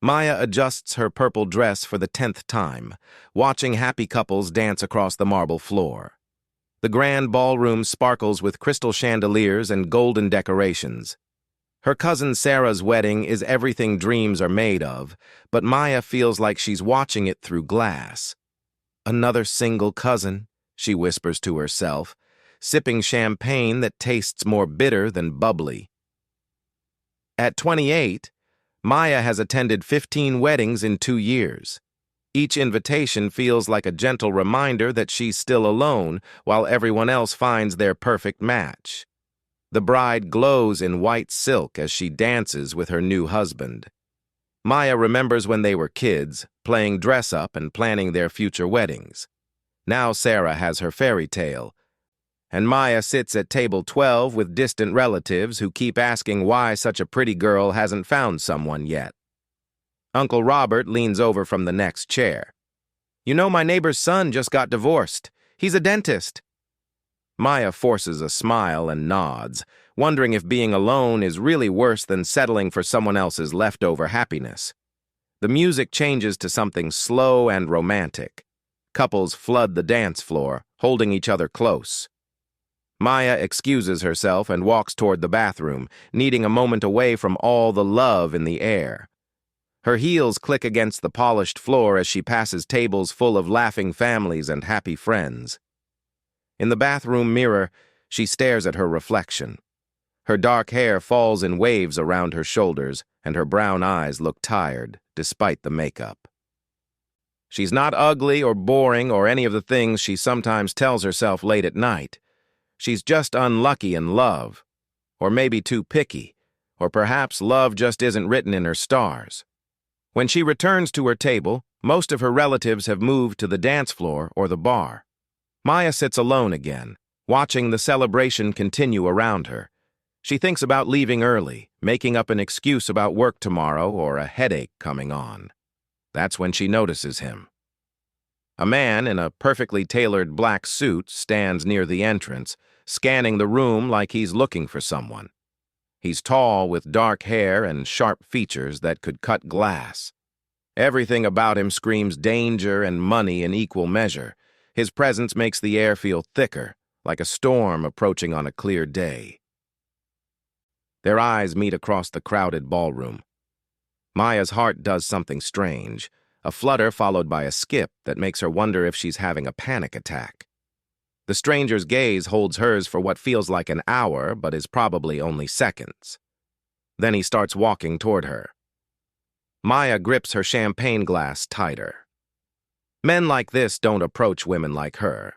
Maya adjusts her purple dress for the 10th time, watching happy couples dance across the marble floor. The grand ballroom sparkles with crystal chandeliers and golden decorations. Her cousin Sarah's wedding is everything dreams are made of, but Maya feels like she's watching it through glass. Another single cousin, she whispers to herself, sipping champagne that tastes more bitter than bubbly. At 28, Maya has attended 15 weddings in 2 years. Each invitation feels like a gentle reminder that she's still alone while everyone else finds their perfect match. The bride glows in white silk as she dances with her new husband. Maya remembers when they were kids, playing dress-up and planning their future weddings. Now Sarah has her fairy tale, and Maya sits at table 12 with distant relatives who keep asking why such a pretty girl hasn't found someone yet. Uncle Robert leans over from the next chair. "You know, my neighbor's son just got divorced. He's a dentist." Maya forces a smile and nods, wondering if being alone is really worse than settling for someone else's leftover happiness. The music changes to something slow and romantic. Couples flood the dance floor, holding each other close. Maya excuses herself and walks toward the bathroom, needing a moment away from all the love in the air. Her heels click against the polished floor as she passes tables full of laughing families and happy friends. In the bathroom mirror, she stares at her reflection. Her dark hair falls in waves around her shoulders, and her brown eyes look tired, despite the makeup. She's not ugly or boring or any of the things she sometimes tells herself late at night. She's just unlucky in love, or maybe too picky, or perhaps love just isn't written in her stars. When she returns to her table, most of her relatives have moved to the dance floor or the bar. Maya sits alone again, watching the celebration continue around her. She thinks about leaving early, making up an excuse about work tomorrow or a headache coming on. That's when she notices him. A man in a perfectly tailored black suit stands near the entrance, scanning the room like he's looking for someone. He's tall with dark hair and sharp features that could cut glass. Everything about him screams danger and money in equal measure. His presence makes the air feel thicker, like a storm approaching on a clear day. Their eyes meet across the crowded ballroom. Maya's heart does something strange, a flutter followed by a skip that makes her wonder if she's having a panic attack. The stranger's gaze holds hers for what feels like an hour, but is probably only seconds. Then he starts walking toward her. Maya grips her champagne glass tighter. Men like this don't approach women like her.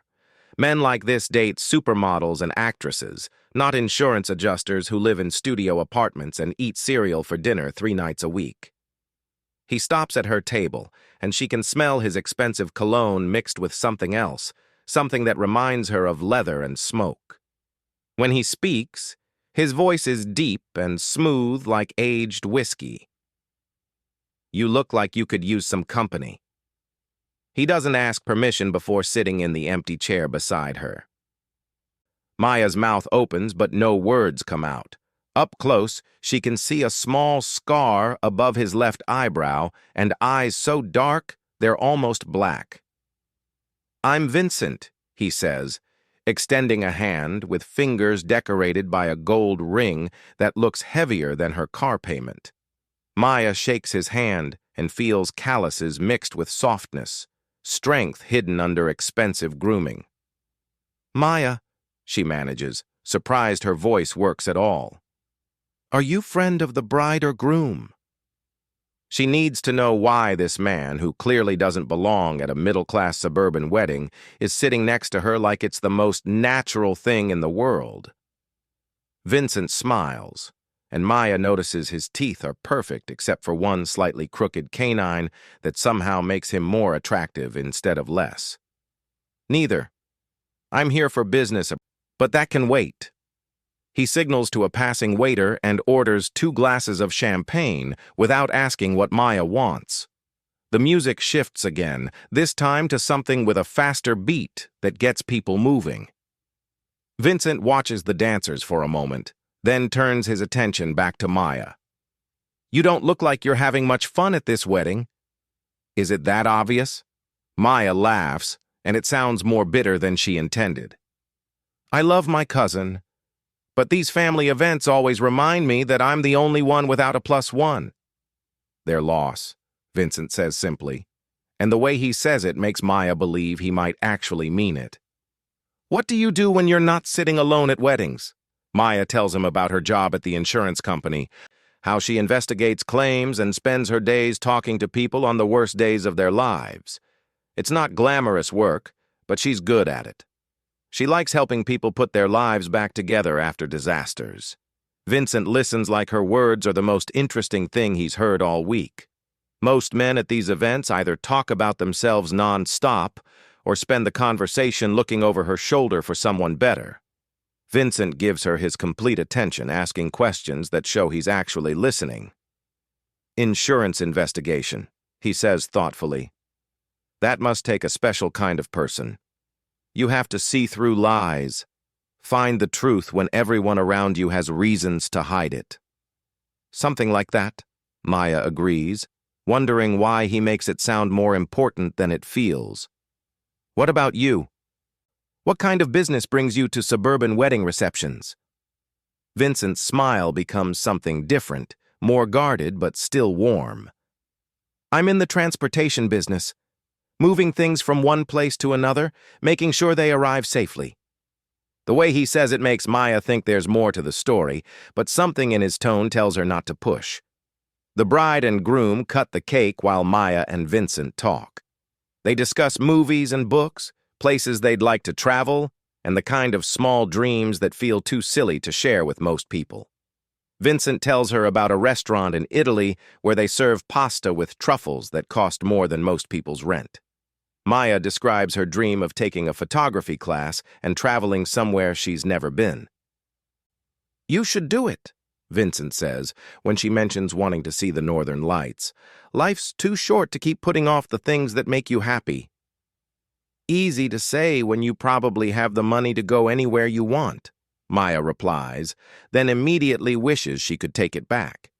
Men like this date supermodels and actresses, not insurance adjusters who live in studio apartments and eat cereal for dinner 3 nights a week. He stops at her table, and she can smell his expensive cologne mixed with something else, something that reminds her of leather and smoke. When he speaks, his voice is deep and smooth like aged whiskey. "You look like you could use some company." He doesn't ask permission before sitting in the empty chair beside her. Maya's mouth opens, but no words come out. Up close, she can see a small scar above his left eyebrow and eyes so dark they're almost black. "I'm Vincent," he says, extending a hand with fingers decorated by a gold ring that looks heavier than her car payment. Maya shakes his hand and feels calluses mixed with softness, strength hidden under expensive grooming. "Maya," she manages, surprised her voice works at all. "Are you friend of the bride or groom?" She needs to know why this man, who clearly doesn't belong at a middle-class suburban wedding, is sitting next to her like it's the most natural thing in the world. Vincent smiles, and Maya notices his teeth are perfect except for one slightly crooked canine that somehow makes him more attractive instead of less. "Neither. I'm here for business, but that can wait." He signals to a passing waiter and orders 2 glasses of champagne without asking what Maya wants. The music shifts again, this time to something with a faster beat that gets people moving. Vincent watches the dancers for a moment, then turns his attention back to Maya. You don't look like you're having much fun at this wedding. Is it that obvious? Maya laughs, and it sounds more bitter than she intended. I love my cousin, but these family events always remind me that I'm the only one without a +1. Their loss, Vincent says simply, and the way he says it makes Maya believe he might actually mean it. What do you do when you're not sitting alone at weddings? Maya tells him about her job at the insurance company, how she investigates claims and spends her days talking to people on the worst days of their lives. It's not glamorous work, but she's good at it. She likes helping people put their lives back together after disasters. Vincent listens like her words are the most interesting thing he's heard all week. Most men at these events either talk about themselves non-stop or spend the conversation looking over her shoulder for someone better. Vincent gives her his complete attention, asking questions that show he's actually listening. Insurance investigation, he says thoughtfully. That must take a special kind of person. You have to see through lies, find the truth when everyone around you has reasons to hide it. Something like that, Maya agrees, wondering why he makes it sound more important than it feels. What about you? What kind of business brings you to suburban wedding receptions? Vincent's smile becomes something different, more guarded but still warm. I'm in the transportation business, moving things from one place to another, making sure they arrive safely. The way he says it makes Maya think there's more to the story, but something in his tone tells her not to push. The bride and groom cut the cake while Maya and Vincent talk. They discuss movies and books, places they'd like to travel, and the kind of small dreams that feel too silly to share with most people. Vincent tells her about a restaurant in Italy where they serve pasta with truffles that cost more than most people's rent. Maya describes her dream of taking a photography class and traveling somewhere she's never been. You should do it, Vincent says, when she mentions wanting to see the northern lights. Life's too short to keep putting off the things that make you happy. Easy to say when you probably have the money to go anywhere you want, Maya replies, then immediately wishes she could take it back.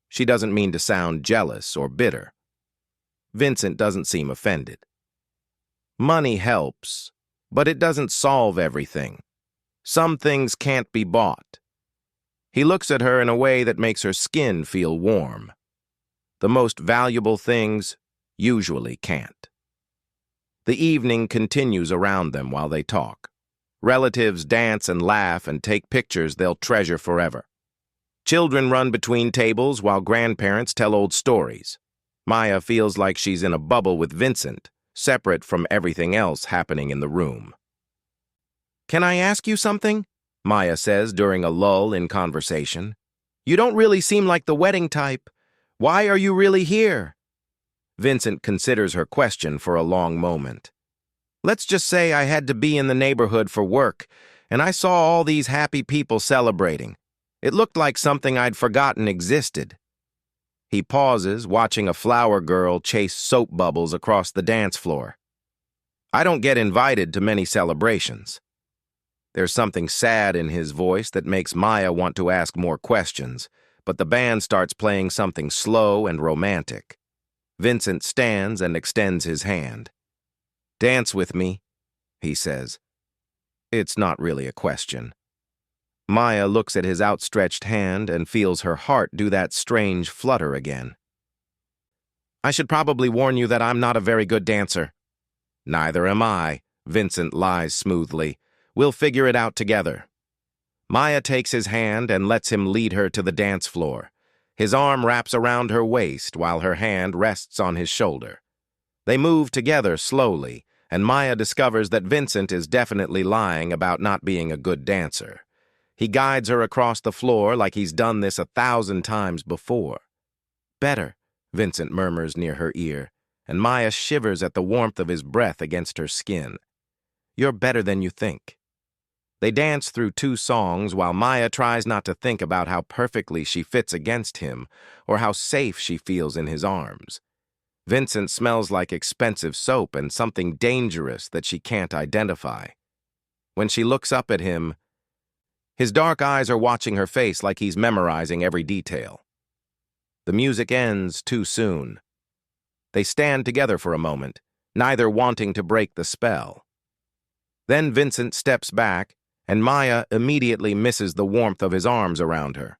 She doesn't mean to sound jealous or bitter. Vincent doesn't seem offended. Money helps, but it doesn't solve everything. Some things can't be bought. He looks at her in a way that makes her skin feel warm. The most valuable things usually can't. The evening continues around them while they talk. Relatives dance and laugh and take pictures they'll treasure forever. Children run between tables while grandparents tell old stories. Maya feels like she's in a bubble with Vincent, separate from everything else happening in the room. Can I ask you something? Maya says during a lull in conversation. You don't really seem like the wedding type. Why are you really here? Vincent considers her question for a long moment. Let's just say I had to be in the neighborhood for work, and I saw all these happy people celebrating. It looked like something I'd forgotten existed. He pauses, watching a flower girl chase soap bubbles across the dance floor. I don't get invited to many celebrations. There's something sad in his voice that makes Maya want to ask more questions, but the band starts playing something slow and romantic. Vincent stands and extends his hand. Dance with me, he says. It's not really a question. Maya looks at his outstretched hand and feels her heart do that strange flutter again. I should probably warn you that I'm not a very good dancer. Neither am I, Vincent lies smoothly. We'll figure it out together. Maya takes his hand and lets him lead her to the dance floor. His arm wraps around her waist while her hand rests on his shoulder. They move together slowly, and Maya discovers that Vincent is definitely lying about not being a good dancer. He guides her across the floor like he's done this 1,000 times before. Better, Vincent murmurs near her ear, and Maya shivers at the warmth of his breath against her skin. You're better than you think. They dance through 2 songs while Maya tries not to think about how perfectly she fits against him or how safe she feels in his arms. Vincent smells like expensive soap and something dangerous that she can't identify. When she looks up at him, his dark eyes are watching her face like he's memorizing every detail. The music ends too soon. They stand together for a moment, neither wanting to break the spell. Then Vincent steps back, and Maya immediately misses the warmth of his arms around her.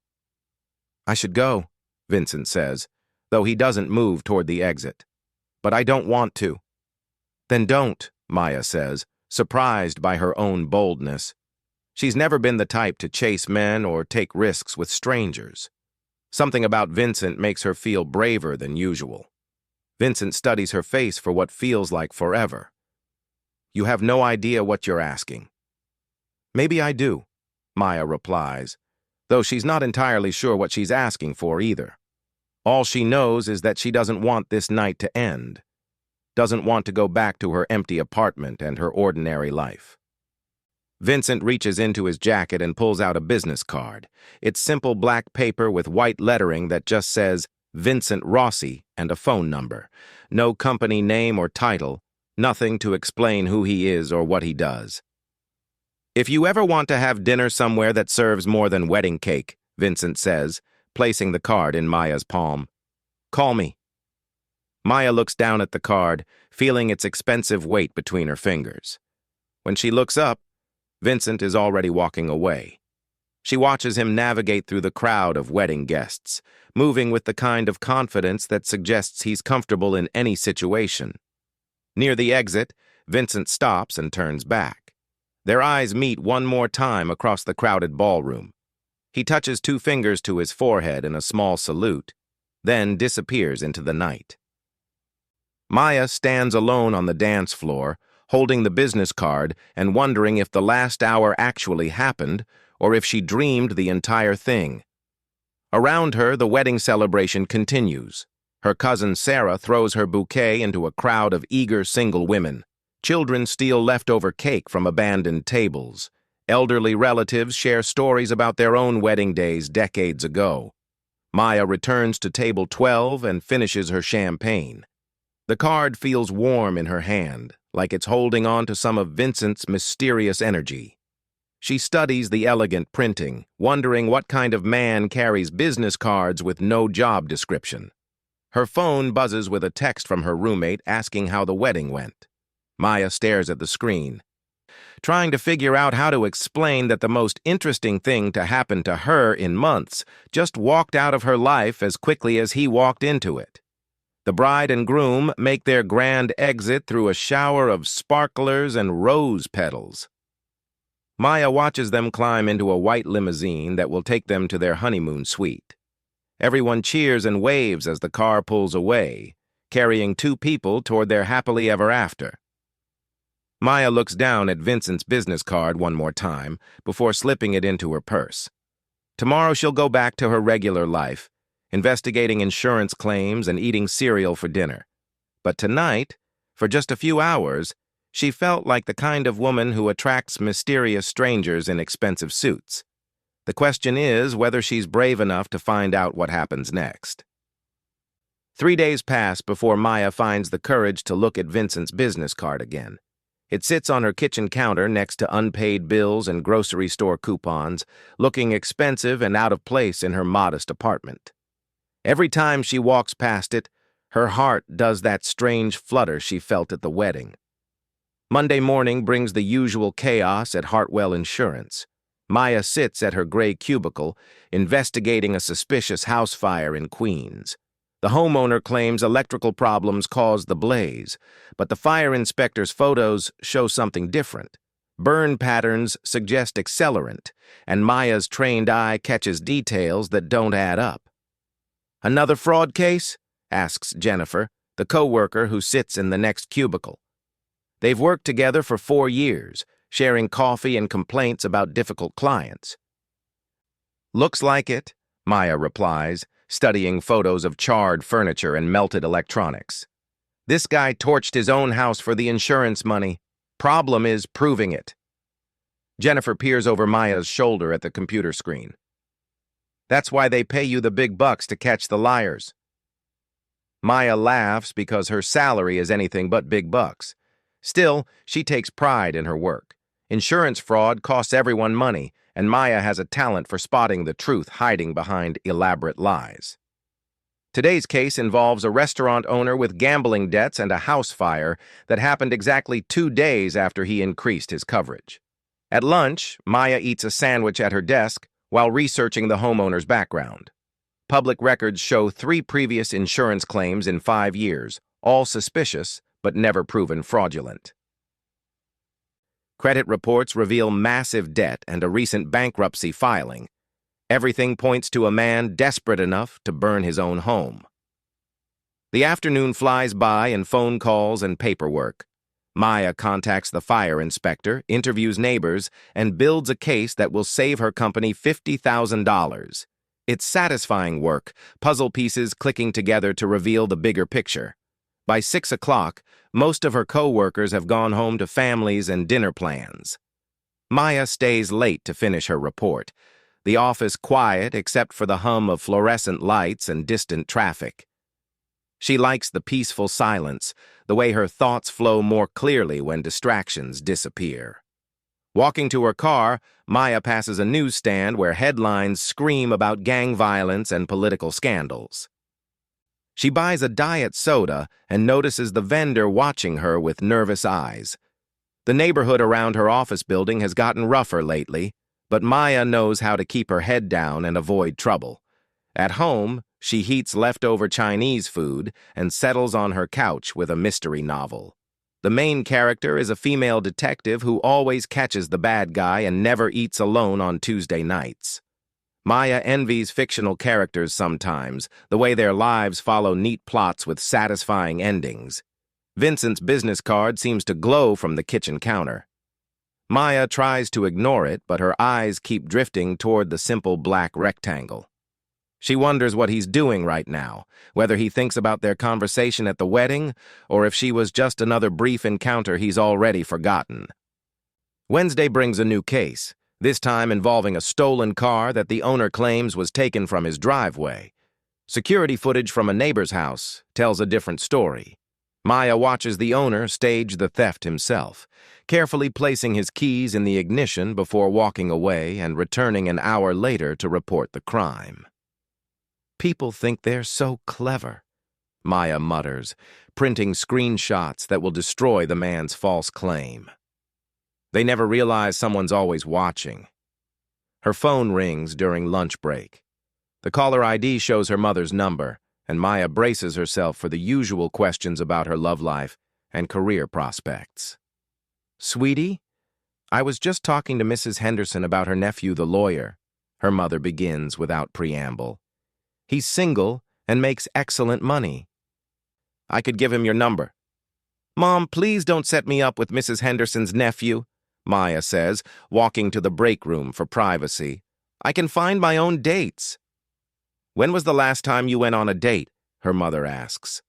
"I should go," Vincent says, though he doesn't move toward the exit. "But I don't want to." "Then don't," Maya says, surprised by her own boldness. She's never been the type to chase men or take risks with strangers. Something about Vincent makes her feel braver than usual. Vincent studies her face for what feels like forever. "You have no idea what you're asking." "Maybe I do," Maya replies, though she's not entirely sure what she's asking for either. All she knows is that she doesn't want this night to end, doesn't want to go back to her empty apartment and her ordinary life. Vincent reaches into his jacket and pulls out a business card. It's simple black paper with white lettering that just says Vincent Rossi and a phone number. No company name or title, nothing to explain who he is or what he does. "If you ever want to have dinner somewhere that serves more than wedding cake," Vincent says, placing the card in Maya's palm, "call me." Maya looks down at the card, feeling its expensive weight between her fingers. When she looks up, Vincent is already walking away. She watches him navigate through the crowd of wedding guests, moving with the kind of confidence that suggests he's comfortable in any situation. Near the exit, Vincent stops and turns back. Their eyes meet one more time across the crowded ballroom. He touches 2 fingers to his forehead in a small salute, then disappears into the night. Maya stands alone on the dance floor, holding the business card and wondering if the last hour actually happened or if she dreamed the entire thing. Around her, the wedding celebration continues. Her cousin Sarah throws her bouquet into a crowd of eager single women. Children steal leftover cake from abandoned tables. Elderly relatives share stories about their own wedding days decades ago. Maya returns to table 12 and finishes her champagne. The card feels warm in her hand, like it's holding on to some of Vincent's mysterious energy. She studies the elegant printing, wondering what kind of man carries business cards with no job description. Her phone buzzes with a text from her roommate asking how the wedding went. Maya stares at the screen, trying to figure out how to explain that the most interesting thing to happen to her in months just walked out of her life as quickly as he walked into it. The bride and groom make their grand exit through a shower of sparklers and rose petals. Maya watches them climb into a white limousine that will take them to their honeymoon suite. Everyone cheers and waves as the car pulls away, carrying 2 people toward their happily ever after. Maya looks down at Vincent's business card one more time before slipping it into her purse. Tomorrow she'll go back to her regular life, investigating insurance claims and eating cereal for dinner. But tonight, for just a few hours, she felt like the kind of woman who attracts mysterious strangers in expensive suits. The question is whether she's brave enough to find out what happens next. 3 days pass before Maya finds the courage to look at Vincent's business card again. It sits on her kitchen counter next to unpaid bills and grocery store coupons, looking expensive and out of place in her modest apartment. Every time she walks past it, her heart does that strange flutter she felt at the wedding. Monday morning brings the usual chaos at Hartwell Insurance. Maya sits at her gray cubicle, investigating a suspicious house fire in Queens. The homeowner claims electrical problems caused the blaze, but the fire inspector's photos show something different. Burn patterns suggest accelerant, and Maya's trained eye catches details that don't add up. "Another fraud case?" asks Jennifer, the co-worker who sits in the next cubicle. They've worked together for 4 years, sharing coffee and complaints about difficult clients. "Looks like it," Maya replies, studying photos of charred furniture and melted electronics. "This guy torched his own house for the insurance money. Problem is proving it." Jennifer peers over Maya's shoulder at the computer screen. "That's why they pay you the big bucks to catch the liars." Maya laughs because her salary is anything but big bucks. Still, she takes pride in her work. Insurance fraud costs everyone money, and Maya has a talent for spotting the truth hiding behind elaborate lies. Today's case involves a restaurant owner with gambling debts and a house fire that happened exactly 2 days after he increased his coverage. At lunch, Maya eats a sandwich at her desk while researching the homeowner's background. Public records show 3 previous insurance claims in 5 years, all suspicious but never proven fraudulent. Credit reports reveal massive debt and a recent bankruptcy filing. Everything points to a man desperate enough to burn his own home. The afternoon flies by in phone calls and paperwork. Maya contacts the fire inspector, interviews neighbors, and builds a case that will save her company $50,000. It's satisfying work, puzzle pieces clicking together to reveal the bigger picture. By 6 o'clock, most of her co-workers have gone home to families and dinner plans. Maya stays late to finish her report. The office quiet except for the hum of fluorescent lights and distant traffic. She likes the peaceful silence, the way her thoughts flow more clearly when distractions disappear. Walking to her car, Maya passes a newsstand where headlines scream about gang violence and political scandals. She buys a diet soda and notices the vendor watching her with nervous eyes. The neighborhood around her office building has gotten rougher lately, but Maya knows how to keep her head down and avoid trouble. At home, she heats leftover Chinese food and settles on her couch with a mystery novel. The main character is a female detective who always catches the bad guy and never eats alone on Tuesday nights. Maya envies fictional characters sometimes, the way their lives follow neat plots with satisfying endings. Vincent's business card seems to glow from the kitchen counter. Maya tries to ignore it, but her eyes keep drifting toward the simple black rectangle. She wonders what he's doing right now, whether he thinks about their conversation at the wedding, or if she was just another brief encounter he's already forgotten. Wednesday brings a new case, this time involving a stolen car that the owner claims was taken from his driveway. Security footage from a neighbor's house tells a different story. Maya watches the owner stage the theft himself, carefully placing his keys in the ignition before walking away and returning an hour later to report the crime. People think they're so clever, Maya mutters, printing screenshots that will destroy the man's false claim. They never realize someone's always watching. Her phone rings during lunch break. The caller ID shows her mother's number, and Maya braces herself for the usual questions about her love life and career prospects. "Sweetie, I was just talking to Mrs. Henderson about her nephew, the lawyer," her mother begins without preamble. "He's single and makes excellent money. I could give him your number." "Mom, please don't set me up with Mrs. Henderson's nephew," Maya says, walking to the break room for privacy. "I can find my own dates." "When was the last time you went on a date?" her mother asks.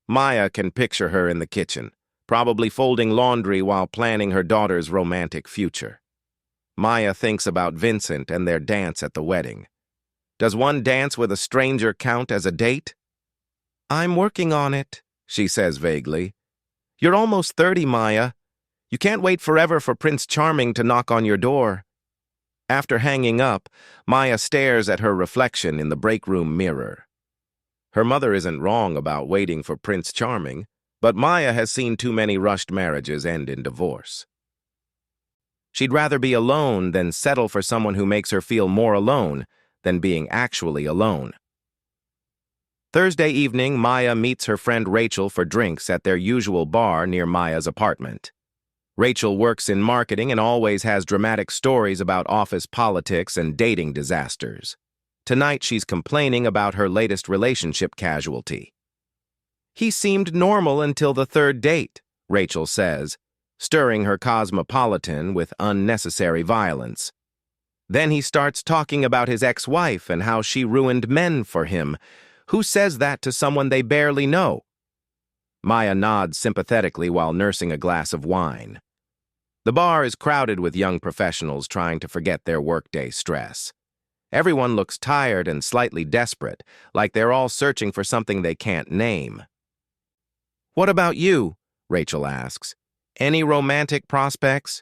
Maya can picture her in the kitchen, probably folding laundry while planning her daughter's romantic future. Maya thinks about Vincent and their dance at the wedding. Does one dance with a stranger count as a date? "I'm working on it," she says vaguely. "You're almost 30, Maya. You can't wait forever for Prince Charming to knock on your door." After hanging up, Maya stares at her reflection in the break room mirror. Her mother isn't wrong about waiting for Prince Charming, but Maya has seen too many rushed marriages end in divorce. She'd rather be alone than settle for someone who makes her feel more alone than being actually alone. Thursday evening, Maya meets her friend Rachel for drinks at their usual bar near Maya's apartment. Rachel works in marketing and always has dramatic stories about office politics and dating disasters. Tonight, she's complaining about her latest relationship casualty. "He seemed normal until the 3rd date," Rachel says, stirring her cosmopolitan with unnecessary violence. "Then he starts talking about his ex-wife and how she ruined men for him. Who says that to someone they barely know?" Maya nods sympathetically while nursing a glass of wine. The bar is crowded with young professionals trying to forget their workday stress. Everyone looks tired and slightly desperate, like they're all searching for something they can't name. "What about you?" Rachel asks. "Any romantic prospects?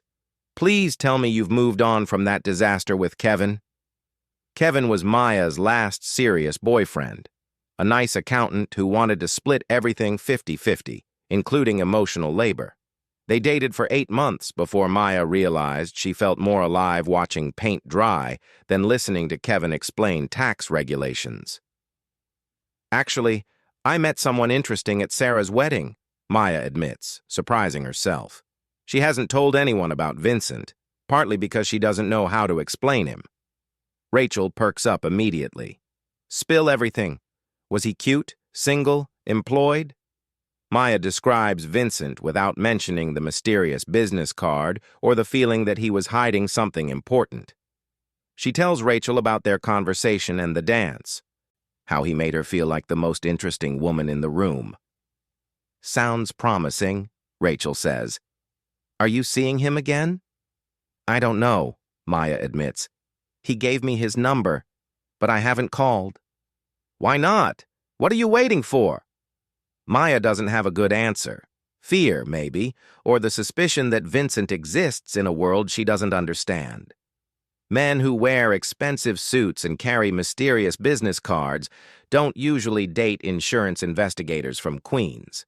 Please tell me you've moved on from that disaster with Kevin." Kevin was Maya's last serious boyfriend. a nice accountant who wanted to split everything 50-50, including emotional labor. They dated for 8 months before Maya realized she felt more alive watching paint dry than listening to Kevin explain tax regulations. Actually, I met someone interesting at Sarah's wedding, Maya admits, surprising herself. She hasn't told anyone about Vincent, partly because she doesn't know how to explain him. Rachel perks up immediately. Spill everything. Was he cute, single, employed? Maya describes Vincent without mentioning the mysterious business card or the feeling that he was hiding something important. She tells Rachel about their conversation and the dance, how he made her feel like the most interesting woman in the room. Sounds promising, Rachel says. Are you seeing him again? I don't know, Maya admits. He gave me his number, but I haven't called. Why not? What are you waiting for? Maya doesn't have a good answer. Fear, maybe, or the suspicion that Vincent exists in a world she doesn't understand. Men who wear expensive suits and carry mysterious business cards don't usually date insurance investigators from Queens.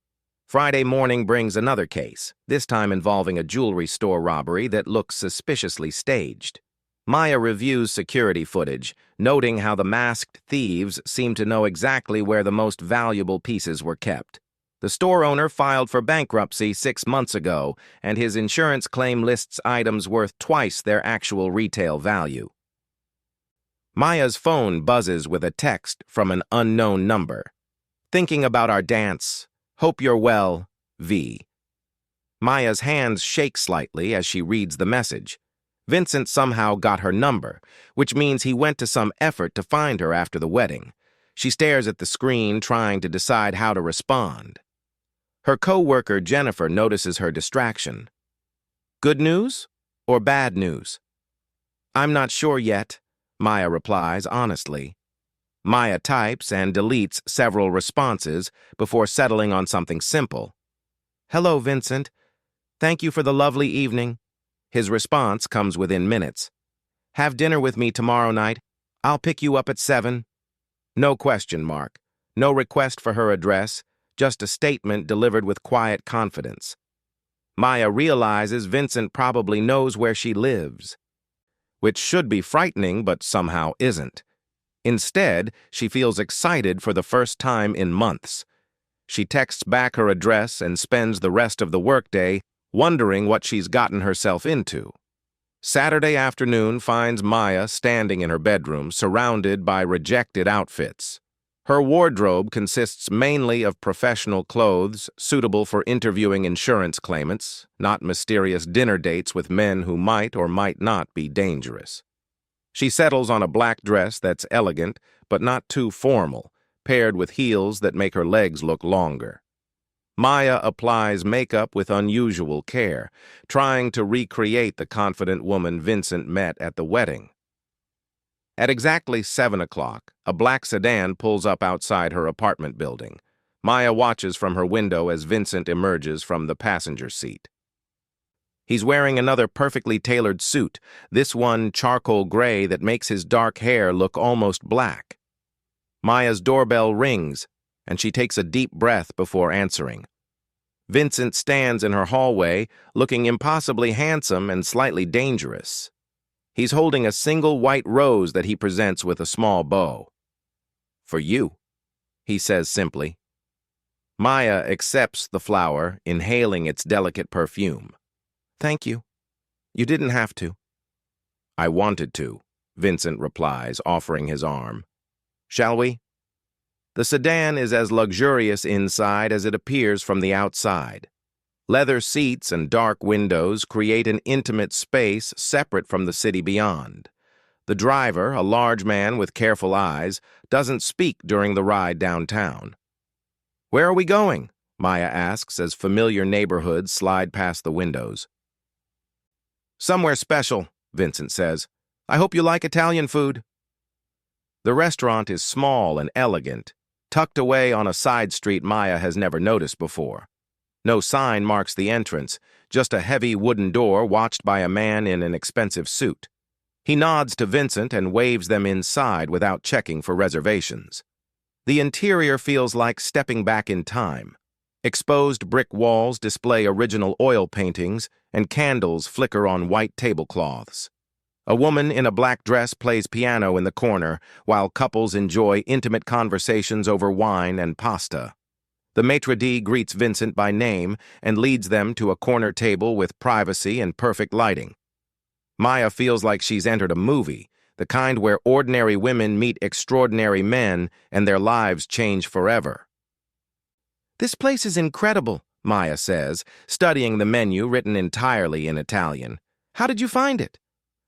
Friday morning brings another case, this time involving a jewelry store robbery that looks suspiciously staged. Maya reviews security footage, noting how the masked thieves seem to know exactly where the most valuable pieces were kept. The store owner filed for bankruptcy 6 months ago, and his insurance claim lists items worth twice their actual retail value. Maya's phone buzzes with a text from an unknown number. Thinking about our dance. Hope you're well, V. Maya's hands shake slightly as she reads the message. Vincent somehow got her number, which means he went to some effort to find her after the wedding. She stares at the screen, trying to decide how to respond. Her co-worker Jennifer notices her distraction. Good news or bad news? I'm not sure yet, Maya replies honestly. Maya types and deletes several responses before settling on something simple. Hello, Vincent. Thank you for the lovely evening. His response comes within minutes. Have dinner with me tomorrow night. I'll pick you up at 7. No question mark. No request for her address, just a statement delivered with quiet confidence. Maya realizes Vincent probably knows where she lives, which should be frightening but somehow isn't. Instead, she feels excited for the first time in months. She texts back her address and spends the rest of the workday wondering what she's gotten herself into. Saturday afternoon finds Maya standing in her bedroom, surrounded by rejected outfits. Her wardrobe consists mainly of professional clothes suitable for interviewing insurance claimants, not mysterious dinner dates with men who might or might not be dangerous. She settles on a black dress that's elegant but not too formal, paired with heels that make her legs look longer. Maya applies makeup with unusual care, trying to recreate the confident woman Vincent met at the wedding. At exactly 7 o'clock, a black sedan pulls up outside her apartment building. Maya watches from her window as Vincent emerges from the passenger seat. He's wearing another perfectly tailored suit, this one charcoal gray that makes his dark hair look almost black. Maya's doorbell rings, and she takes a deep breath before answering. Vincent stands in her hallway, looking impossibly handsome and slightly dangerous. He's holding a single white rose that he presents with a small bow. For you, he says simply. Maya accepts the flower, inhaling its delicate perfume. Thank you. You didn't have to. I wanted to, Vincent replies, offering his arm. Shall we? The sedan is as luxurious inside as it appears from the outside. Leather seats and dark windows create an intimate space separate from the city beyond. The driver, a large man with careful eyes, doesn't speak during the ride downtown. Where are we going? Maya asks as familiar neighborhoods slide past the windows. Somewhere special, Vincent says. I hope you like Italian food. The restaurant is small and elegant, tucked away on a side street Maya has never noticed before. No sign marks the entrance, just a heavy wooden door watched by a man in an expensive suit. He nods to Vincent and waves them inside without checking for reservations. The interior feels like stepping back in time. Exposed brick walls display original oil paintings, and candles flicker on white tablecloths. A woman in a black dress plays piano in the corner, while couples enjoy intimate conversations over wine and pasta. The maitre d' greets Vincent by name and leads them to a corner table with privacy and perfect lighting. Maya feels like she's entered a movie, the kind where ordinary women meet extraordinary men and their lives change forever. "This place is incredible," Maya says, studying the menu written entirely in Italian. "How did you find it?"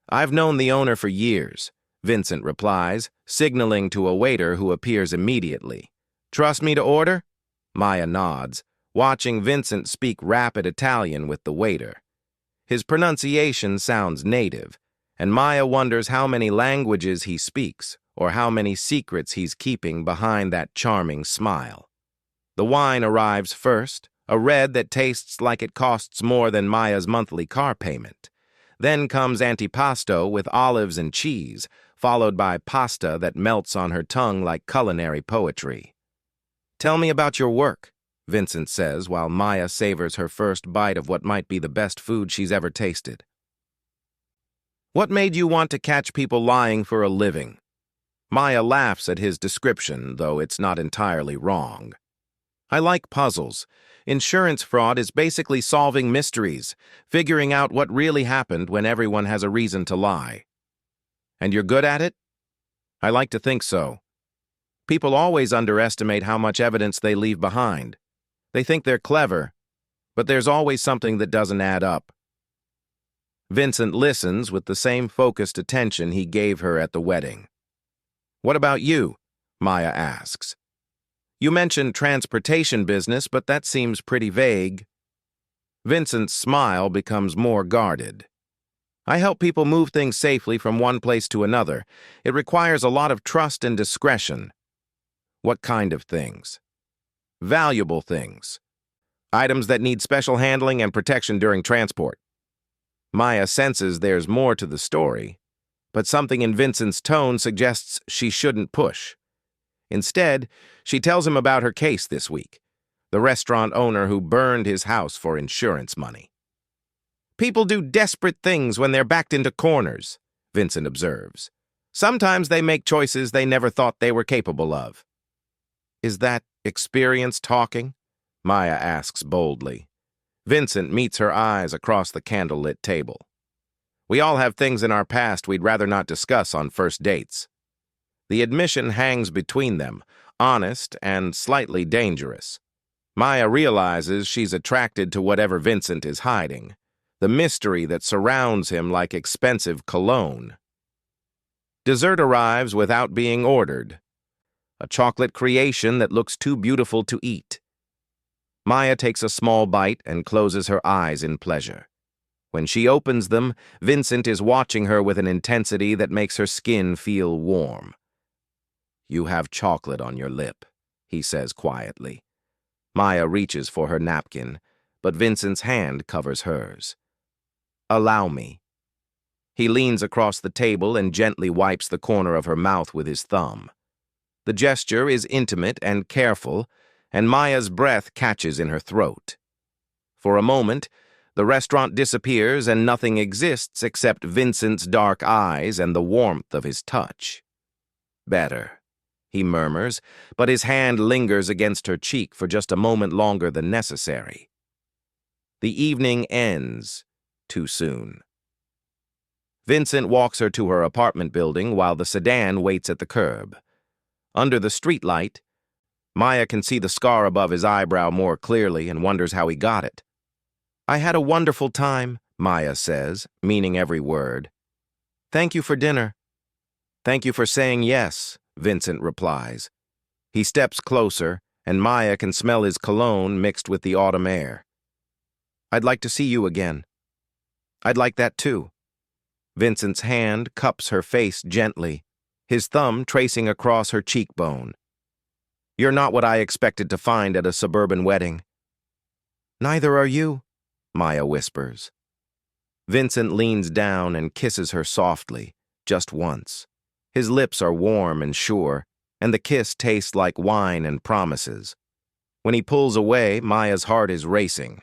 "I've known the owner for years," Vincent replies, signaling to a waiter who appears immediately. "Trust me to order?" Maya nods, watching Vincent speak rapid Italian with the waiter. His pronunciation sounds native, and Maya wonders how many languages he speaks or how many secrets he's keeping behind that charming smile. The wine arrives first, a red that tastes like it costs more than Maya's monthly car payment. Then comes antipasto with olives and cheese, followed by pasta that melts on her tongue like culinary poetry. "Tell me about your work," Vincent says while Maya savors her first bite of what might be the best food she's ever tasted. "What made you want to catch people lying for a living?" Maya laughs at his description, though it's not entirely wrong. "I like puzzles. Insurance fraud is basically solving mysteries, figuring out what really happened when everyone has a reason to lie." "And you're good at it?" "I like to think so. People always underestimate how much evidence they leave behind. They think they're clever, but there's always something that doesn't add up." Vincent listens with the same focused attention he gave her at the wedding. "What about you?" Maya asks. "You mentioned transportation business, but that seems pretty vague." Vincent's smile becomes more guarded. "I help people move things safely from one place to another. It requires a lot of trust and discretion." "What kind of things?" "Valuable things. Items that need special handling and protection during transport." Maya senses there's more to the story, but something in Vincent's tone suggests she shouldn't push. Instead, she tells him about her case this week, the restaurant owner who burned his house for insurance money. "People do desperate things when they're backed into corners," Vincent observes. "Sometimes they make choices they never thought they were capable of." "Is that experience talking?" Maya asks boldly. Vincent meets her eyes across the candlelit table. "We all have things in our past we'd rather not discuss on first dates." The admission hangs between them, honest and slightly dangerous. Maya realizes she's attracted to whatever Vincent is hiding, the mystery that surrounds him like expensive cologne. Dessert arrives without being ordered, a chocolate creation that looks too beautiful to eat. Maya takes a small bite and closes her eyes in pleasure. When she opens them, Vincent is watching her with an intensity that makes her skin feel warm. "You have chocolate on your lip," he says quietly. Maya reaches for her napkin, but Vincent's hand covers hers. "Allow me." He leans across the table and gently wipes the corner of her mouth with his thumb. The gesture is intimate and careful, and Maya's breath catches in her throat. For a moment, the restaurant disappears and nothing exists except Vincent's dark eyes and the warmth of his touch. "Better," he murmurs, but his hand lingers against her cheek for just a moment longer than necessary. The evening ends too soon. Vincent walks her to her apartment building while the sedan waits at the curb. Under the streetlight, Maya can see the scar above his eyebrow more clearly and wonders how he got it. "I had a wonderful time," Maya says, meaning every word. "Thank you for dinner." "Thank you for saying yes," Vincent replies. He steps closer, and Maya can smell his cologne mixed with the autumn air. "I'd like to see you again." "I'd like that too." Vincent's hand cups her face gently, his thumb tracing across her cheekbone. "You're not what I expected to find at a suburban wedding." "Neither are you," Maya whispers. Vincent leans down and kisses her softly, just once. His lips are warm and sure, and the kiss tastes like wine and promises. When he pulls away, Maya's heart is racing.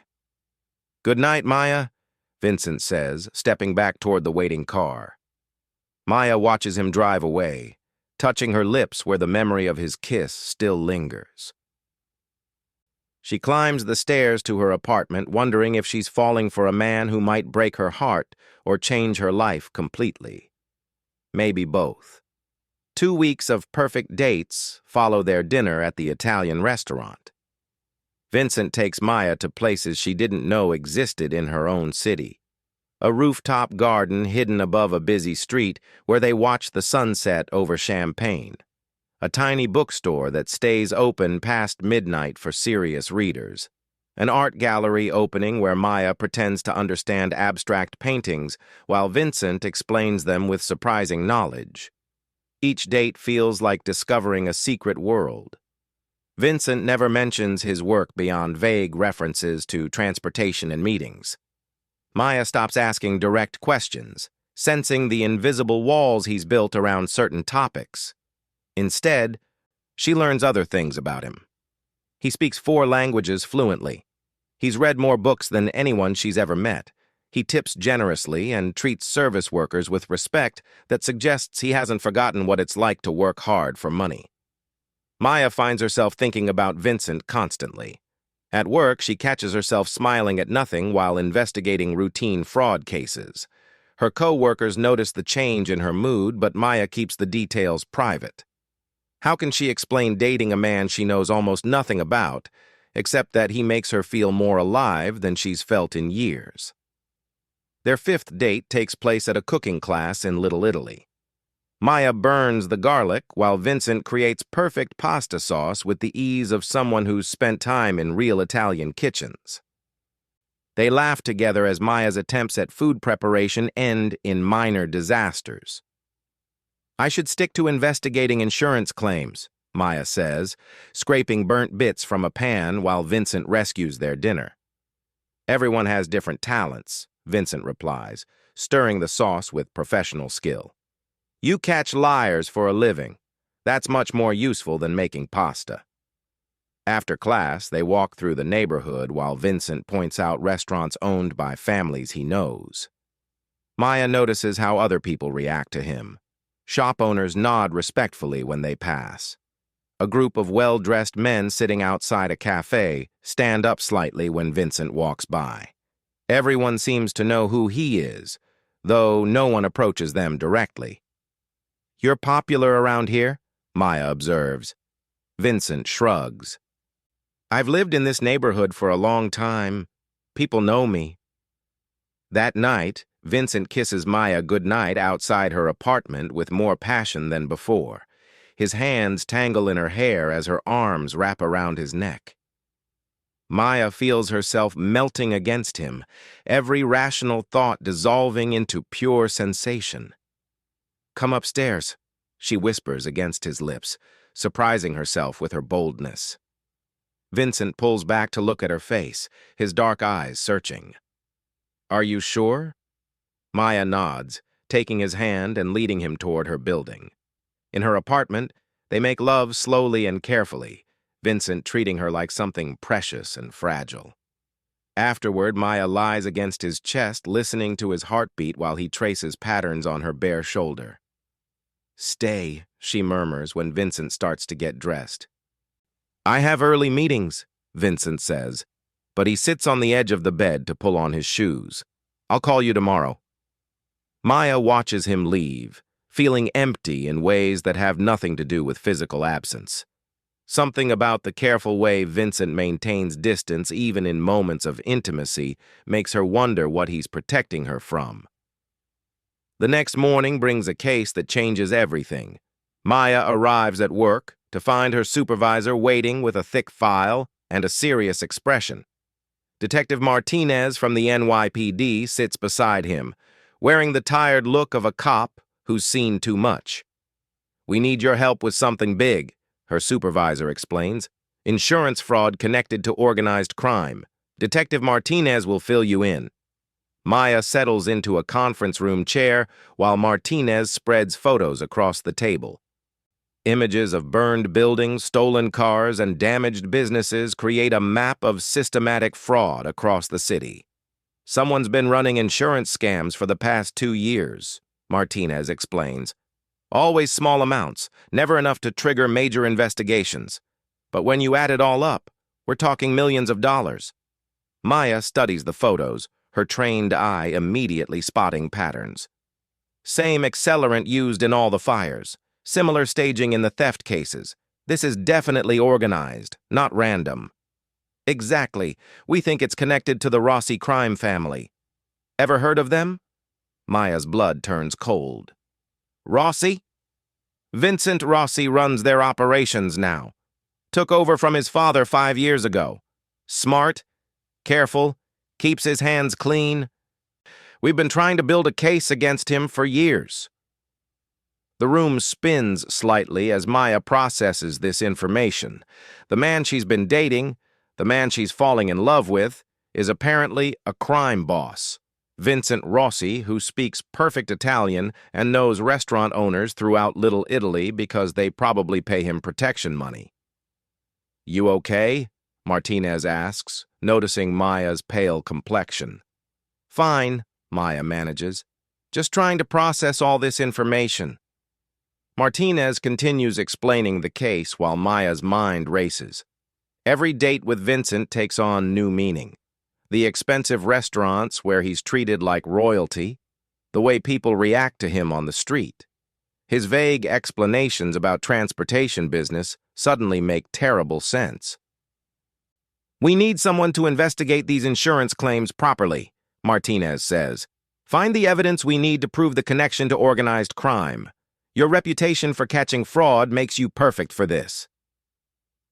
"Good night, Maya," Vincent says, stepping back toward the waiting car. Maya watches him drive away, touching her lips where the memory of his kiss still lingers. She climbs the stairs to her apartment, wondering if she's falling for a man who might break her heart or change her life completely. Maybe both. 2 weeks of perfect dates follow their dinner at the Italian restaurant. Vincent takes Maya to places she didn't know existed in her own city. A rooftop garden hidden above a busy street where they watch the sunset over champagne. A tiny bookstore that stays open past midnight for serious readers. An art gallery opening where Maya pretends to understand abstract paintings while Vincent explains them with surprising knowledge. Each date feels like discovering a secret world. Vincent never mentions his work beyond vague references to transportation and meetings. Maya stops asking direct questions, sensing the invisible walls he's built around certain topics. Instead, she learns other things about him. He speaks 4 languages fluently. He's read more books than anyone she's ever met. He tips generously and treats service workers with respect that suggests he hasn't forgotten what it's like to work hard for money. Maya finds herself thinking about Vincent constantly. At work, she catches herself smiling at nothing while investigating routine fraud cases. Her co-workers notice the change in her mood, but Maya keeps the details private. How can she explain dating a man she knows almost nothing about, except that he makes her feel more alive than she's felt in years? Their 5th date takes place at a cooking class in Little Italy. Maya burns the garlic while Vincent creates perfect pasta sauce with the ease of someone who's spent time in real Italian kitchens. They laugh together as Maya's attempts at food preparation end in minor disasters. "I should stick to investigating insurance claims," Maya says, scraping burnt bits from a pan while Vincent rescues their dinner. "Everyone has different talents," Vincent replies, stirring the sauce with professional skill. "You catch liars for a living. That's much more useful than making pasta." After class, they walk through the neighborhood while Vincent points out restaurants owned by families he knows. Maya notices how other people react to him. Shop owners nod respectfully when they pass. A group of well-dressed men sitting outside a cafe stand up slightly when Vincent walks by. Everyone seems to know who he is, though no one approaches them directly. "You're popular around here?" Maya observes. Vincent shrugs. "I've lived in this neighborhood for a long time. People know me." That night, Vincent kisses Maya goodnight outside her apartment with more passion than before. His hands tangle in her hair as her arms wrap around his neck. Maya feels herself melting against him, every rational thought dissolving into pure sensation. "Come upstairs," she whispers against his lips, surprising herself with her boldness. Vincent pulls back to look at her face, his dark eyes searching. "Are you sure?" Maya nods, taking his hand and leading him toward her building. In her apartment, they make love slowly and carefully, Vincent treating her like something precious and fragile. Afterward, Maya lies against his chest, listening to his heartbeat while he traces patterns on her bare shoulder. "Stay," she murmurs when Vincent starts to get dressed. "I have early meetings," Vincent says, but he sits on the edge of the bed to pull on his shoes. "I'll call you tomorrow." Maya watches him leave, feeling empty in ways that have nothing to do with physical absence. Something about the careful way Vincent maintains distance even in moments of intimacy makes her wonder what he's protecting her from. The next morning brings a case that changes everything. Maya arrives at work to find her supervisor waiting with a thick file and a serious expression. Detective Martinez from the NYPD sits beside him, wearing the tired look of a cop who's seen too much. "We need your help with something big," her supervisor explains. "Insurance fraud connected to organized crime. Detective Martinez will fill you in." Maya settles into a conference room chair while Martinez spreads photos across the table. Images of burned buildings, stolen cars, and damaged businesses create a map of systematic fraud across the city. Someone's been running insurance scams for the past 2 years, Martinez explains. Always small amounts, never enough to trigger major investigations. But when you add it all up, we're talking millions of dollars. Maya studies the photos, her trained eye immediately spotting patterns. Same accelerant used in all the fires. Similar staging in the theft cases. This is definitely organized, not random. Exactly. We think it's connected to the Rossi crime family. Ever heard of them? Maya's blood turns cold. Rossi? Vincent Rossi runs their operations now. Took over from his father 5 years ago. Smart, careful, keeps his hands clean. We've been trying to build a case against him for years. The room spins slightly as Maya processes this information. The man she's been dating, the man she's falling in love with, is apparently a crime boss. Vincent Rossi, who speaks perfect Italian and knows restaurant owners throughout Little Italy because they probably pay him protection money. You okay? Martinez asks, noticing Maya's pale complexion. Fine, Maya manages. Just trying to process all this information. Martinez continues explaining the case while Maya's mind races. Every date with Vincent takes on new meaning. The expensive restaurants where he's treated like royalty, the way people react to him on the street. His vague explanations about transportation business suddenly make terrible sense. We need someone to investigate these insurance claims properly, Martinez says. Find the evidence we need to prove the connection to organized crime. Your reputation for catching fraud makes you perfect for this.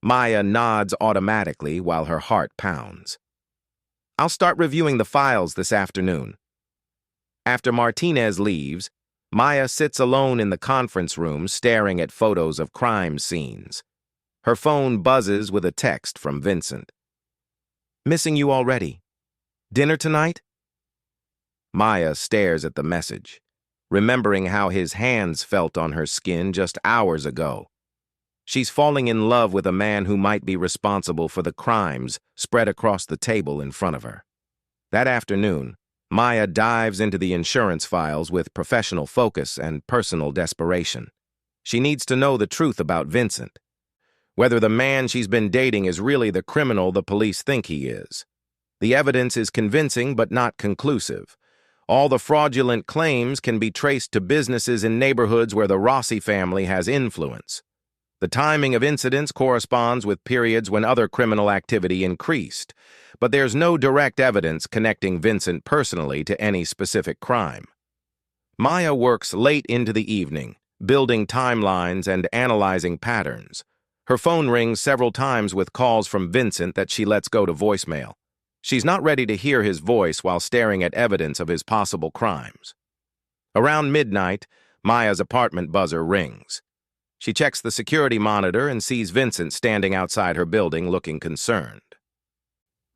Maya nods automatically while her heart pounds. I'll start reviewing the files this afternoon. After Martinez leaves, Maya sits alone in the conference room staring at photos of crime scenes. Her phone buzzes with a text from Vincent. Missing you already. Dinner tonight? Maya stares at the message, remembering how his hands felt on her skin just hours ago. She's falling in love with a man who might be responsible for the crimes spread across the table in front of her. That afternoon, Maya dives into the insurance files with professional focus and personal desperation. She needs to know the truth about Vincent, whether the man she's been dating is really the criminal the police think he is. The evidence is convincing but not conclusive. All the fraudulent claims can be traced to businesses in neighborhoods where the Rossi family has influence. The timing of incidents corresponds with periods when other criminal activity increased, but there's no direct evidence connecting Vincent personally to any specific crime. Maya works late into the evening, building timelines and analyzing patterns. Her phone rings several times with calls from Vincent that she lets go to voicemail. She's not ready to hear his voice while staring at evidence of his possible crimes. Around midnight, Maya's apartment buzzer rings. She checks the security monitor and sees Vincent standing outside her building looking concerned.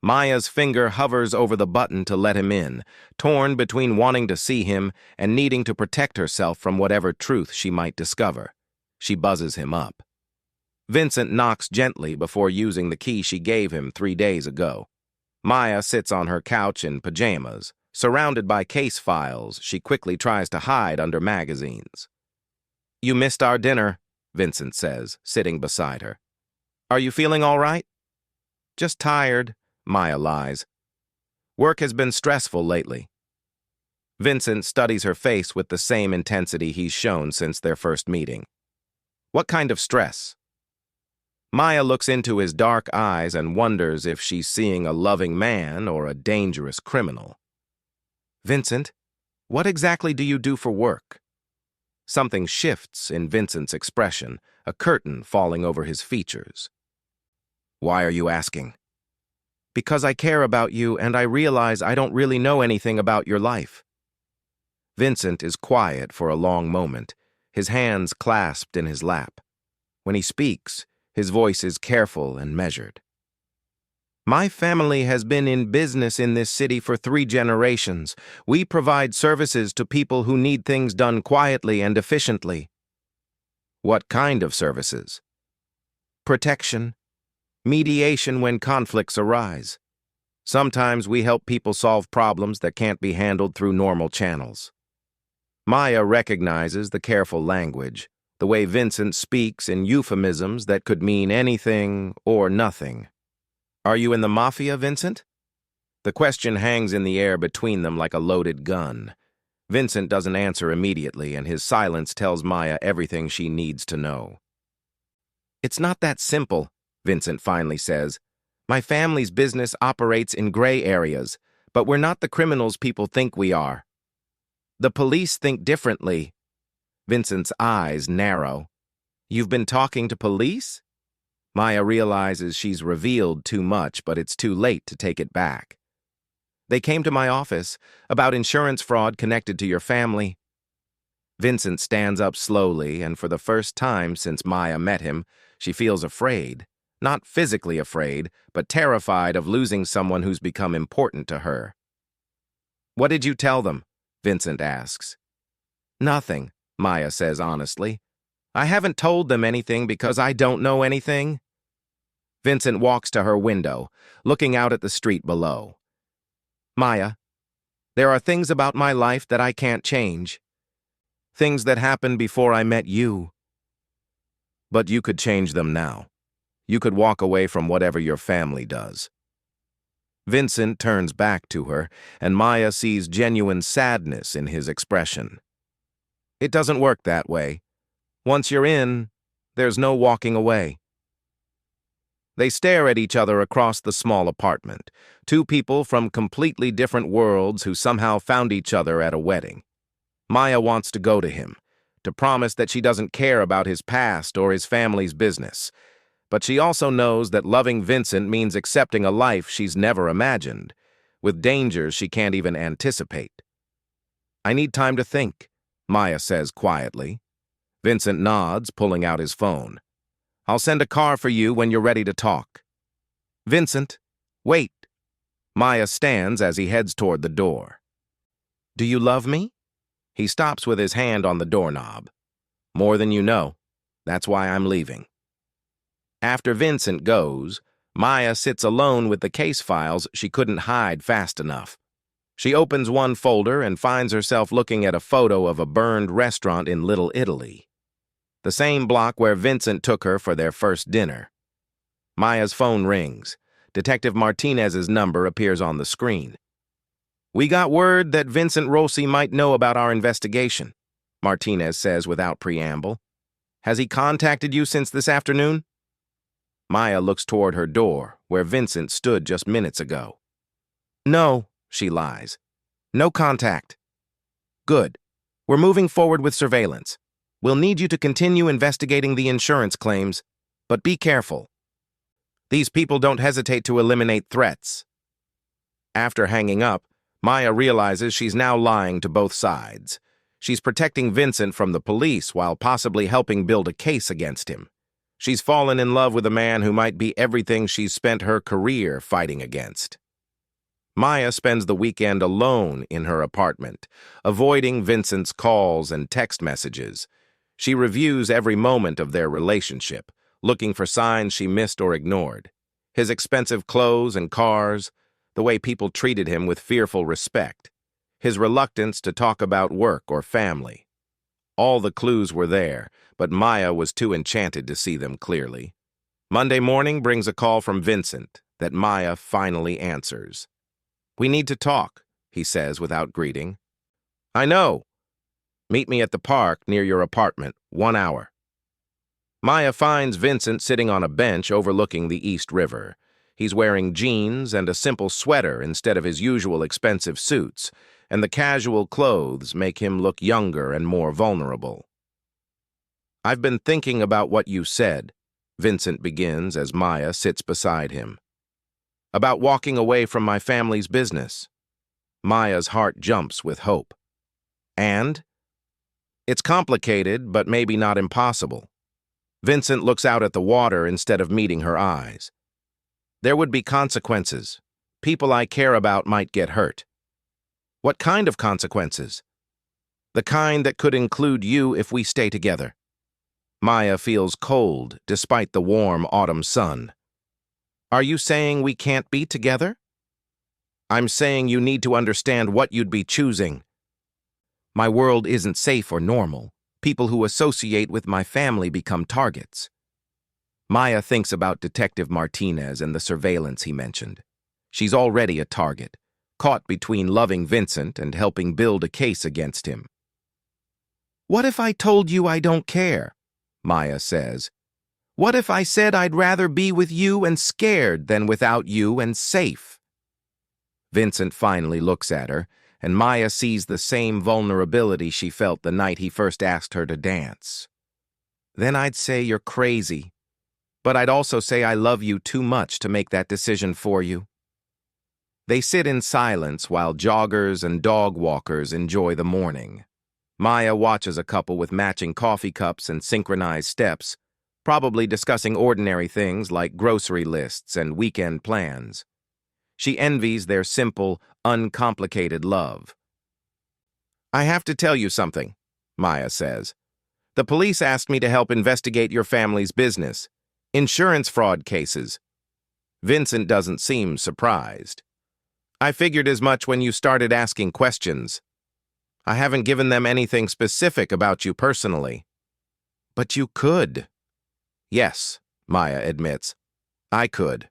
Maya's finger hovers over the button to let him in, torn between wanting to see him and needing to protect herself from whatever truth she might discover. She buzzes him up. Vincent knocks gently before using the key she gave him 3 days ago. Maya sits on her couch in pajamas. Surrounded by case files, she quickly tries to hide under magazines. You missed our dinner, Vincent says, sitting beside her. Are you feeling all right? Just tired, Maya lies. Work has been stressful lately. Vincent studies her face with the same intensity he's shown since their first meeting. What kind of stress? Maya looks into his dark eyes and wonders if she's seeing a loving man or a dangerous criminal. Vincent, what exactly do you do for work? Something shifts in Vincent's expression, a curtain falling over his features. Why are you asking? Because I care about you and I realize I don't really know anything about your life. Vincent is quiet for a long moment, his hands clasped in his lap. When he speaks, his voice is careful and measured. My family has been in business in this city for 3 generations. We provide services to people who need things done quietly and efficiently. What kind of services? Protection. Mediation when conflicts arise. Sometimes we help people solve problems that can't be handled through normal channels. Maya recognizes the careful language, the way Vincent speaks in euphemisms that could mean anything or nothing. Are you in the Mafia, Vincent? The question hangs in the air between them like a loaded gun. Vincent doesn't answer immediately, and his silence tells Maya everything she needs to know. It's not that simple, Vincent finally says. My family's business operates in gray areas, but we're not the criminals people think we are. The police think differently. Vincent's eyes narrow. You've been talking to police? Maya realizes she's revealed too much, but it's too late to take it back. They came to my office about insurance fraud connected to your family. Vincent stands up slowly, and for the first time since Maya met him, she feels afraid. Not physically afraid, but terrified of losing someone who's become important to her. What did you tell them? Vincent asks. Nothing, Maya says honestly. I haven't told them anything because I don't know anything. Vincent walks to her window, looking out at the street below. Maya, there are things about my life that I can't change. Things that happened before I met you. But you could change them now. You could walk away from whatever your family does. Vincent turns back to her, and Maya sees genuine sadness in his expression. It doesn't work that way. Once you're in, there's no walking away. They stare at each other across the small apartment, two people from completely different worlds who somehow found each other at a wedding. Maya wants to go to him, to promise that she doesn't care about his past or his family's business. But she also knows that loving Vincent means accepting a life she's never imagined, with dangers she can't even anticipate. I need time to think, Maya says quietly. Vincent nods, pulling out his phone. I'll send a car for you when you're ready to talk. Vincent, wait. Maya stands as he heads toward the door. Do you love me? He stops with his hand on the doorknob. More than you know. That's why I'm leaving. After Vincent goes, Maya sits alone with the case files she couldn't hide fast enough. She opens one folder and finds herself looking at a photo of a burned restaurant in Little Italy. The same block where Vincent took her for their first dinner. Maya's phone rings. Detective Martinez's number appears on the screen. We got word that Vincent Rossi might know about our investigation, Martinez says without preamble. Has he contacted you since this afternoon? Maya looks toward her door, where Vincent stood just minutes ago. No, she lies. No contact. Good. We're moving forward with surveillance. We'll need you to continue investigating the insurance claims, but be careful. These people don't hesitate to eliminate threats. After hanging up, Maya realizes she's now lying to both sides. She's protecting Vincent from the police while possibly helping build a case against him. She's fallen in love with a man who might be everything she's spent her career fighting against. Maya spends the weekend alone in her apartment, avoiding Vincent's calls and text messages. She reviews every moment of their relationship, looking for signs she missed or ignored. His expensive clothes and cars, the way people treated him with fearful respect, his reluctance to talk about work or family. All the clues were there, but Maya was too enchanted to see them clearly. Monday morning brings a call from Vincent that Maya finally answers. We need to talk, he says without greeting. I know. Meet me at the park near your apartment, 1 hour. Maya finds Vincent sitting on a bench overlooking the East River. He's wearing jeans and a simple sweater instead of his usual expensive suits, and the casual clothes make him look younger and more vulnerable. I've been thinking about what you said, Vincent begins as Maya sits beside him. About walking away from my family's business. Maya's heart jumps with hope. And? It's complicated, but maybe not impossible. Vincent looks out at the water instead of meeting her eyes. There would be consequences. People I care about might get hurt. What kind of consequences? The kind that could include you if we stay together. Maya feels cold despite the warm autumn sun. Are you saying we can't be together? I'm saying you need to understand what you'd be choosing. My world isn't safe or normal. People who associate with my family become targets. Maya thinks about Detective Martinez and the surveillance he mentioned. She's already a target, caught between loving Vincent and helping build a case against him. What if I told you I don't care? Maya says. What if I said I'd rather be with you and scared than without you and safe? Vincent finally looks at her, and Maya sees the same vulnerability she felt the night he first asked her to dance. Then I'd say you're crazy, but I'd also say I love you too much to make that decision for you. They sit in silence while joggers and dog walkers enjoy the morning. Maya watches a couple with matching coffee cups and synchronized steps, probably discussing ordinary things like grocery lists and weekend plans. She envies their simple, uncomplicated love. I have to tell you something, Maya says. The police asked me to help investigate your family's business. Insurance fraud cases. Vincent doesn't seem surprised. I figured as much when you started asking questions. I haven't given them anything specific about you personally. But you could. Yes, Maya admits. I could.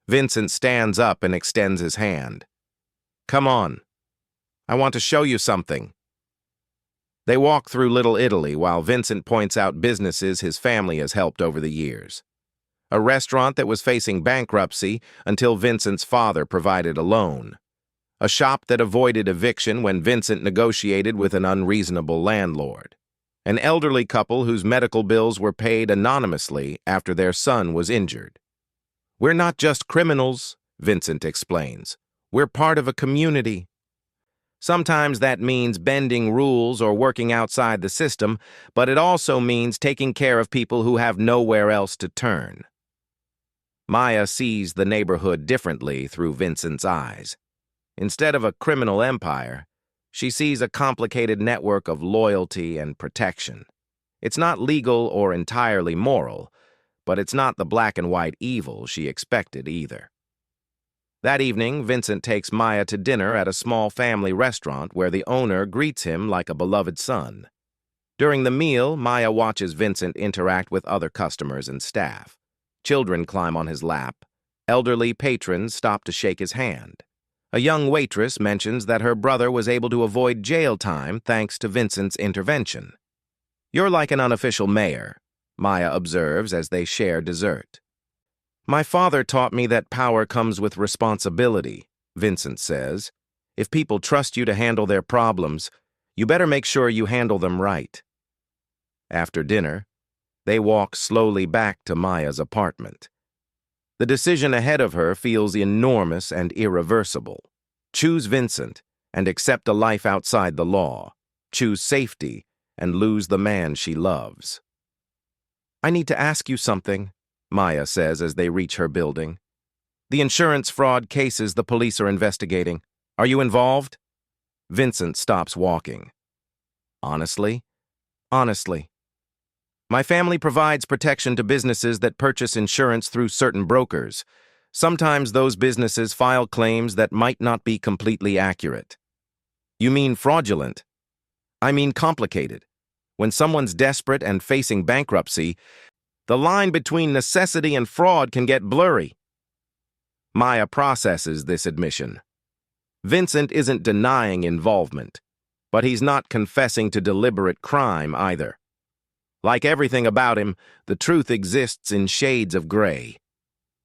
Vincent stands up and extends his hand. Come on. I want to show you something. They walk through Little Italy while Vincent points out businesses his family has helped over the years. A restaurant that was facing bankruptcy until Vincent's father provided a loan. A shop that avoided eviction when Vincent negotiated with an unreasonable landlord. An elderly couple whose medical bills were paid anonymously after their son was injured. We're not just criminals, Vincent explains. We're part of a community. Sometimes that means bending rules or working outside the system, but it also means taking care of people who have nowhere else to turn. Maya sees the neighborhood differently through Vincent's eyes. Instead of a criminal empire, she sees a complicated network of loyalty and protection. It's not legal or entirely moral, but it's not the black and white evil she expected either. That evening, Vincent takes Maya to dinner at a small family restaurant where the owner greets him like a beloved son. During the meal, Maya watches Vincent interact with other customers and staff. Children climb on his lap. Elderly patrons stop to shake his hand. A young waitress mentions that her brother was able to avoid jail time thanks to Vincent's intervention. You're like an unofficial mayor, Maya observes as they share dessert. My father taught me that power comes with responsibility, Vincent says. If people trust you to handle their problems, you better make sure you handle them right. After dinner, they walk slowly back to Maya's apartment. The decision ahead of her feels enormous and irreversible. Choose Vincent and accept a life outside the law. Choose safety and lose the man she loves. I need to ask you something, Maya says as they reach her building. The insurance fraud cases the police are investigating. Are you involved? Vincent stops walking. Honestly? Honestly. My family provides protection to businesses that purchase insurance through certain brokers. Sometimes those businesses file claims that might not be completely accurate. You mean fraudulent? I mean complicated. When someone's desperate and facing bankruptcy, the line between necessity and fraud can get blurry. Maya processes this admission. Vincent isn't denying involvement, but he's not confessing to deliberate crime either. Like everything about him, the truth exists in shades of gray.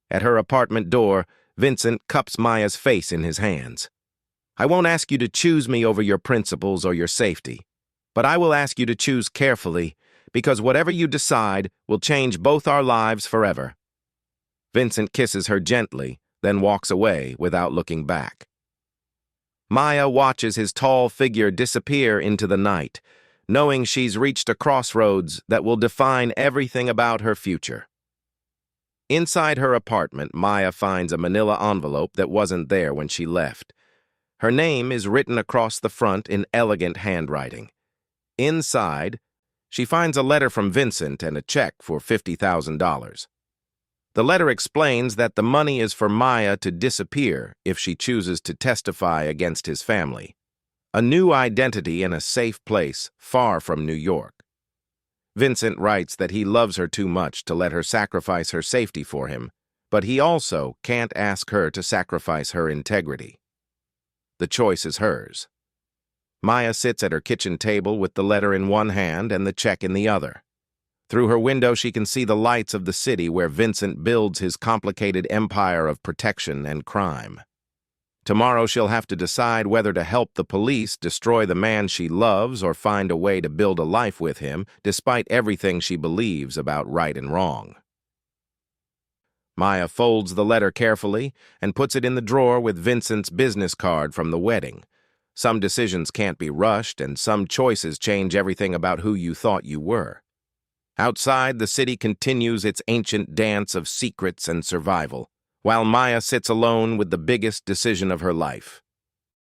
At her apartment door, Vincent cups Maya's face in his hands. I won't ask you to choose me over your principles or your safety, but I will ask you to choose carefully, because whatever you decide will change both our lives forever. Vincent kisses her gently, then walks away without looking back. Maya watches his tall figure disappear into the night, knowing she's reached a crossroads that will define everything about her future. Inside her apartment, Maya finds a manila envelope that wasn't there when she left. Her name is written across the front in elegant handwriting. Inside, She finds a letter from Vincent and a check for $50,000. The letter explains that the money is for Maya to disappear if she chooses to testify against his family. A new identity in a safe place far from New York. Vincent writes that he loves her too much to let her sacrifice her safety for him, but he also can't ask her to sacrifice her integrity. The choice is hers. Maya sits at her kitchen table with the letter in one hand and the check in the other. Through her window, she can see the lights of the city where Vincent builds his complicated empire of protection and crime. Tomorrow she'll have to decide whether to help the police destroy the man she loves or find a way to build a life with him, despite everything she believes about right and wrong. Maya folds the letter carefully and puts it in the drawer with Vincent's business card from the wedding. Some decisions can't be rushed, and some choices change everything about who you thought you were. Outside, the city continues its ancient dance of secrets and survival, while Maya sits alone with the biggest decision of her life.